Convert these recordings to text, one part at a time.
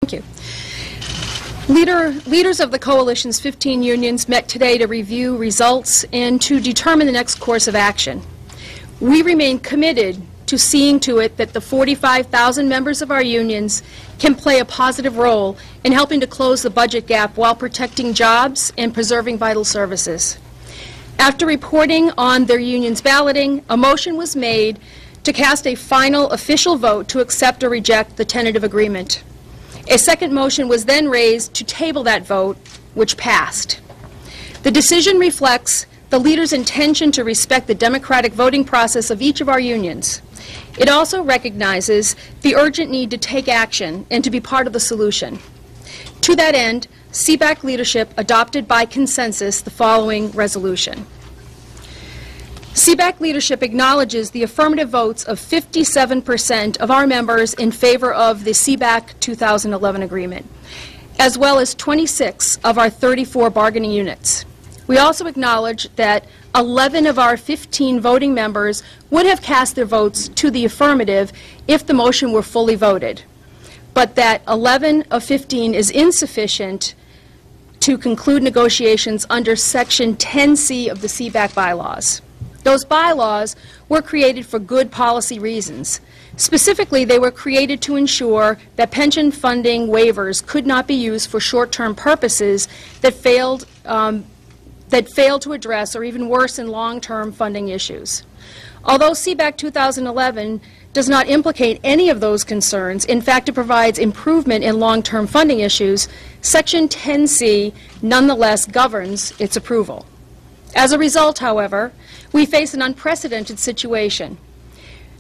Thank you. Leaders of the coalition's 15 unions met today to review results and to determine the next course of action. We remain committed to seeing to it that the 45,000 members of our unions can play a positive role in helping to close the budget gap while protecting jobs and preserving vital services. After reporting on their union's balloting, a motion was made to cast a final official vote to accept or reject the tentative agreement. A second motion was then raised to table that vote, which passed. The decision reflects the leaders' intention to respect the democratic voting process of each of our unions. It also recognizes the urgent need to take action and to be part of the solution. To that end, CBAC leadership adopted by consensus the following resolution. CBAC leadership acknowledges the affirmative votes of 57% of our members in favor of the CBAC 2011 agreement, as well as 26 of our 34 bargaining units. We also acknowledge that 11 of our 15 voting members would have cast their votes to the affirmative if the motion were fully voted, but that 11 of 15 is insufficient to conclude negotiations under Section 10C of the CBAC bylaws. Those bylaws were created for good policy reasons. Specifically, they were created to ensure that pension funding waivers could not be used for short-term purposes that failed to address or even worsen long-term funding issues. Although CBAC 2011 does not implicate any of those concerns, in fact it provides improvement in long-term funding issues, Section 10C nonetheless governs its approval. As a result, however, we face an unprecedented situation.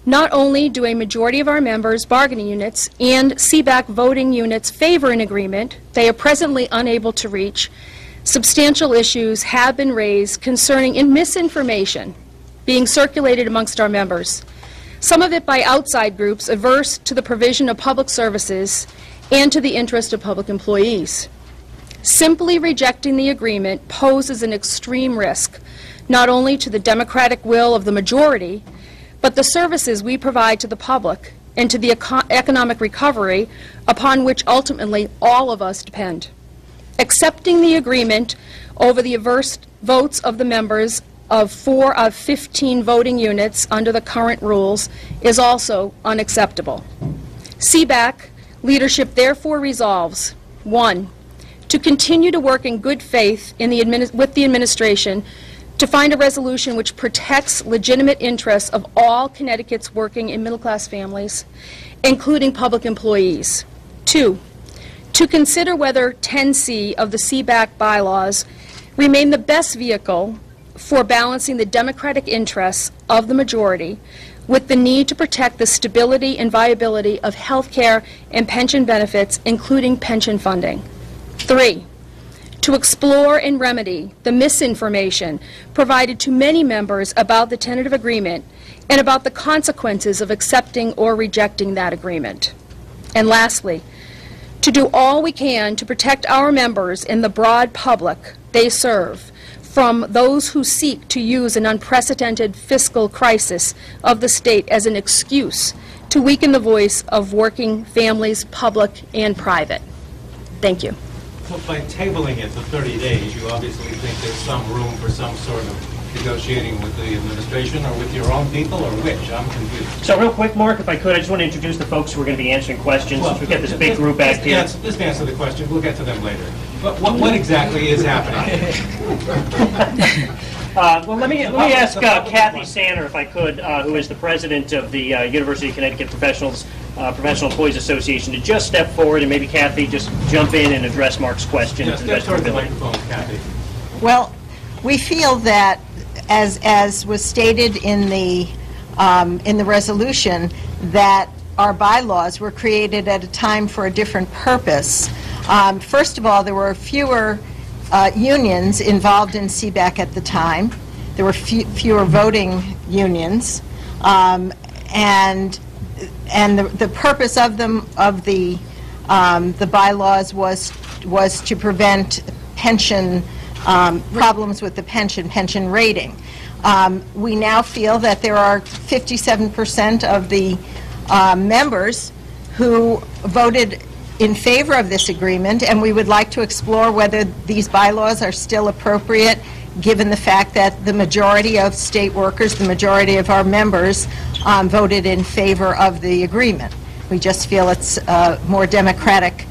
Not only do a majority of our members' bargaining units and CBAC voting units favor an agreement they are presently unable to reach, substantial issues have been raised concerning misinformation being circulated amongst our members, some of it by outside groups averse to the provision of public services and to the interest of public employees. Simply rejecting the agreement poses an extreme risk, not only to the democratic will of the majority, but the services we provide to the public and to the economic recovery upon which ultimately all of us depend. Accepting the agreement over the adverse votes of the members of 4 of 15 voting units under the current rules is also unacceptable. CBAC leadership therefore resolves, 1, to continue to work in good faith with the administration to find a resolution which protects legitimate interests of all Connecticut's working and middle-class families, including public employees. 2, to consider whether 10C of the CBAC bylaws remain the best vehicle for balancing the democratic interests of the majority with the need to protect the stability and viability of health care and pension benefits, including pension funding. 3, to explore and remedy the misinformation provided to many members about the tentative agreement and about the consequences of accepting or rejecting that agreement. And lastly, to do all we can to protect our members and the broad public they serve from those who seek to use an unprecedented fiscal crisis of the state as an excuse to weaken the voice of working families, public and private. Thank you. So by tabling it for 30 days, you obviously think there's some room for some sort of negotiating with the administration or with your own people, or which? I'm confused. So real quick, Mark, if I could, I just want to introduce the folks who are going to be answering questions. Well, we've got this big group back here. Just answer the question. We'll get to them later. But what exactly is happening? Well, let me ask Kathy Sanner, if I could, who is the president of the University of Connecticut Professional Employees Association, to just step forward, and maybe Kathy just jump in and address Mark's question. Step toward the microphone, Kathy. Well, we feel that, as was stated in the resolution, that our bylaws were created at a time for a different purpose. First of all, there were fewer unions involved in CBAC at the time. There were fewer voting unions, and the purpose of the bylaws was to prevent pension problems with the pension rating. We now feel that there are 57% of the members who voted in favor of this agreement, and we would like to explore whether these bylaws are still appropriate, given the fact that the majority of state workers, the majority of our members, voted in favor of the agreement. We just feel it's a more democratic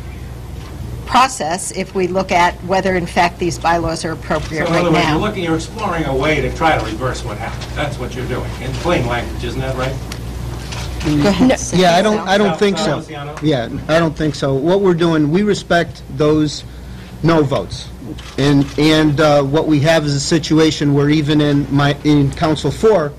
process if we look at whether, in fact, these bylaws are appropriate So in right other words, now. you're exploring a way to try to reverse what happened. That's what you're doing, in plain language, isn't that right? Go ahead. Yeah, I don't think so. Luciano? Yeah, I don't think so. What we're doing, we respect those no votes. And what we have is a situation where even in Council 4,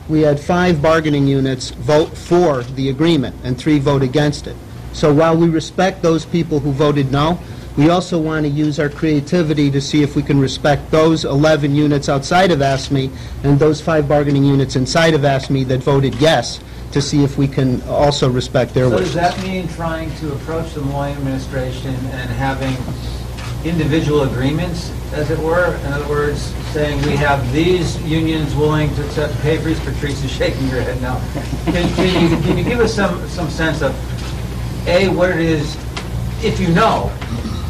we had 5 bargaining units vote for the agreement and 3 vote against it. So while we respect those people who voted no, we also want to use our creativity to see if we can respect those 11 units outside of ASME and those 5 bargaining units inside of ASME that voted yes, to see if we can also respect their So wishes. does that mean trying to approach the Malloy administration and having individual agreements, as it were? In other words, saying we have these unions willing to accept pay freeze. Patrice is shaking your head now. Can you give us some sense of, A, what it is, if you know,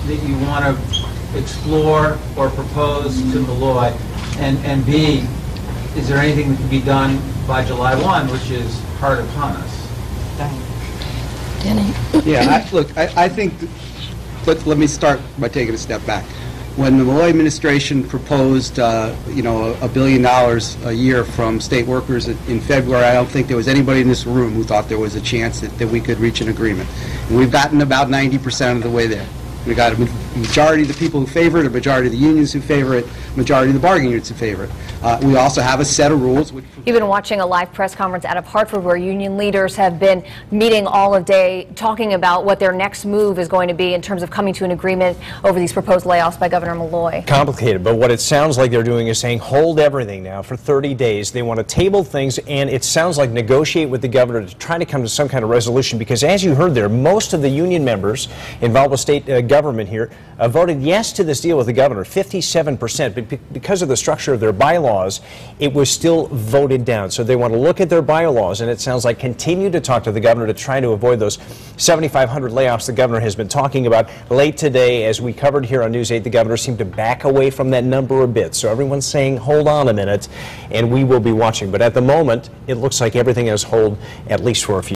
that you want to explore or propose to Malloy, and B, is there anything that can be done by July 1, which is hard upon us? Denny? Yeah, I think, let me start by taking a step back. When the Malloy administration proposed, $1 billion a year from state workers in February, I don't think there was anybody in this room who thought there was a chance that we could reach an agreement. And we've gotten about 90% of the way there. We got a majority of the people who favor it, a majority of the unions who favor it, a majority of the bargaining units who favor it. We also have a set of rules which... You've been watching a live press conference out of Hartford where union leaders have been meeting all of day, talking about what their next move is going to be in terms of coming to an agreement over these proposed layoffs by Governor Malloy. Complicated, but what it sounds like they're doing is saying hold everything now for 30 days. They want to table things, and it sounds like negotiate with the governor to try to come to some kind of resolution, because as you heard there, most of the union members involved with state government here voted yes to this deal with the governor, 57%, but because of the structure of their bylaws, it was still voted down. So they want to look at their bylaws, and it sounds like continue to talk to the governor to try to avoid those 7,500 layoffs the governor has been talking about. Late today, as we covered here on News 8, the governor seemed to back away from that number a bit. So everyone's saying, hold on a minute, and we will be watching. But at the moment, it looks like everything is hold, at least for a few